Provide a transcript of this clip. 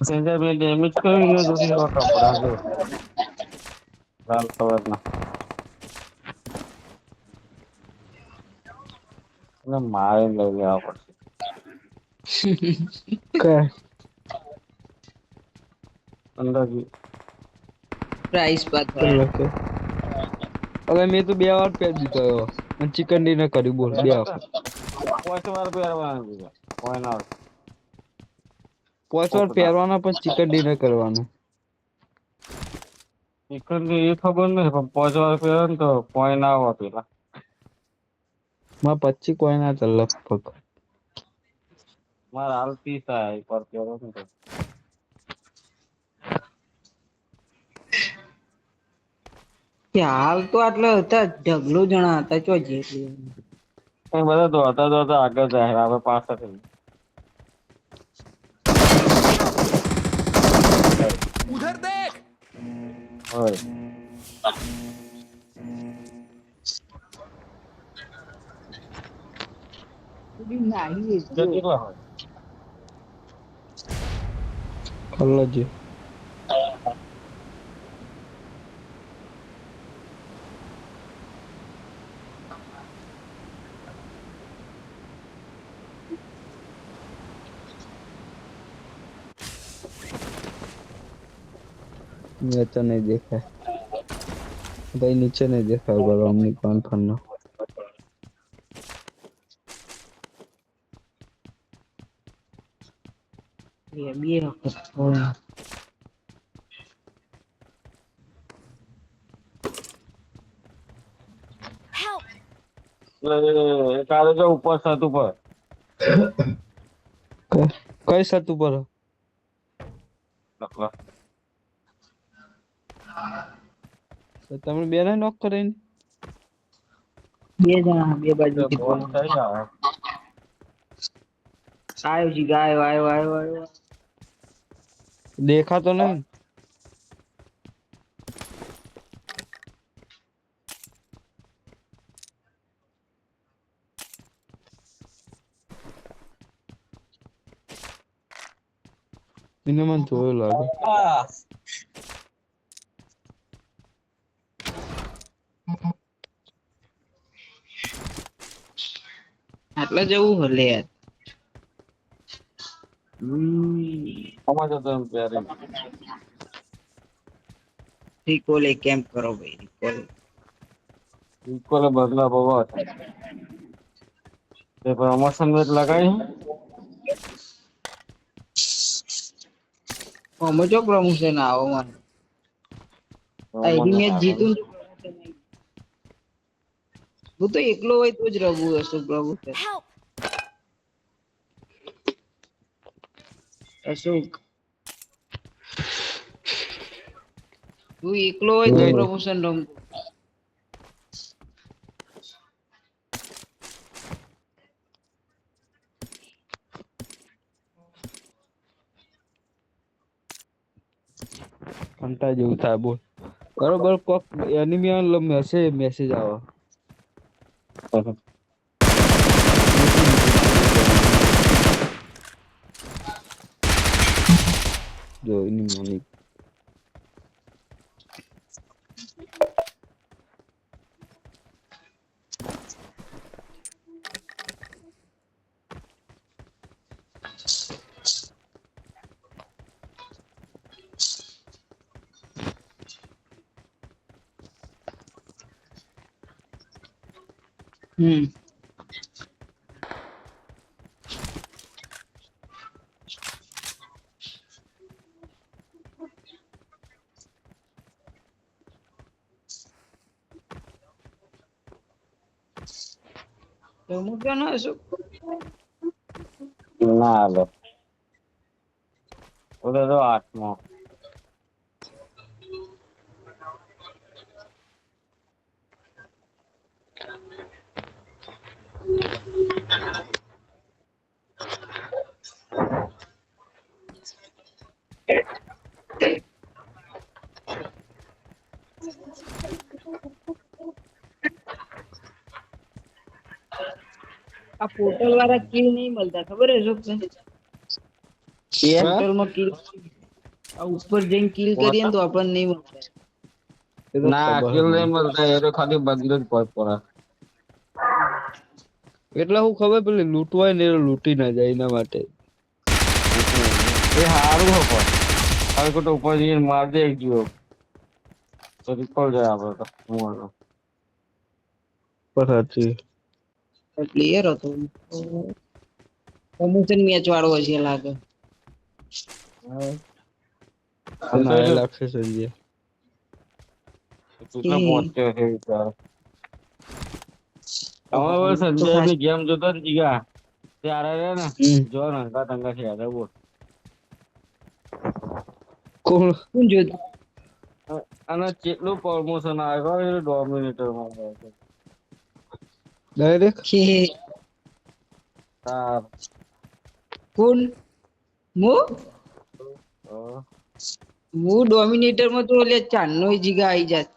sensor બે damage કરી ગયો તો કપડા જો લાલ કલરના અને મારે લઈ લેવા પડશે કે અંદાજી પ્રાઇસ તો બતાવે લખે હવે મેં તો 2 વાર પહેર દીધો અને ચિકન ડિનર કર્યું બોલ 2 વખત પોચ વાર પહેરવાનું બીજા કોઈ ના 5 વાર પોપટા પહેરવાના પણ ચિકન ડિનર કરવાનું ચિકન એ ખબર નથી પણ 5 વાર પહેરે ને તો કોઈ ના આવે પેલા માં 25 કોઈ ના ચાલ લગભગ મારા હાલ 30 થાય પર પહેરો ને તો કે હાલ તો આટલા હતા ઢગલો જણા હતા ચો જે એ બધા દોડતા આગળ જાય આપણે પાછળ થઈ उधर देख હોય નાહી જો કેટલા હોય અલ્લાજી ये तो नहीं देखा भाई नीचे नहीं देखा होगा रोमनी कौन फन्ना બે વખત એ કાલે જો ઉપર છત ઉપર કઈ સત ઉપર લખલા તમે બે ને નોક કરીને બે જણા બે બાજુથી બોટ બોલ થઈ જાય આવ્યો જી આવ્યો देखा तो नहीं इन्हें मन જોયો લાગે આટલા જવું હલે યાર સમજ તો એમ ત્યારે રિકોલે કેમ્પ કરો ભાઈ રિકોલ ઇક્વલ બદલા બહુ હતા તે પ્રમોશન વેટ લગાઈ અમે જો પ્રમોશન આવો મને આ મેચ જીતું ને હું તો એકલો હોય તો જ રમું હશું પ્રમોશન અશોક તું એકલો હોય તો પ્રમોશન રમ કંટા જેવું થાય બોલ બરોબર કોક એનિમી મેસેજ આવે જો એની મોની તો હું ક્યાં ના છું ના હાલે ઓલો તો 8મો આ પોર્ટલ વાળા કિલ નહીં મળતા ખબર હે શું પોર્ટલમાં કિલ આ ઉપર જઈને કિલ કરીએ ને તો આપણને નહીં મળતા એ તો ના ખબર કિલ જ નહીં મળતા એ તો ખાલી બદલું જ પડે એટલે હું ખબર પેલી લૂંટવાય ને એ લૂંટી ના જાય એના માટે એ હારું હો પણ હવે કોઈ તો ઉપર જઈને માર દે એક જીવો તો રિકોલ જાય આપણે તો હું પર સાચી પ્લેયર હતો પ્રમોશન મેચ વાળો હશે લાગે ના એ લાગશે સંજય કેટલા પહોંચ્યો છે વિચાર હવે સંજય ની ગેમ જોતો ને જીગા ત્યારે રે ને જો નંગા તંગા છે યાદ બોલ કોણ કોણ જોતું અને કેટલું પ્રમોશન આવ્યો એ ડોમિનેટર માં ડાયરેક્ટ કે તાર કોણ હું ડોમિનેટર માં તો ઓલે 94 જીગા આવી જાય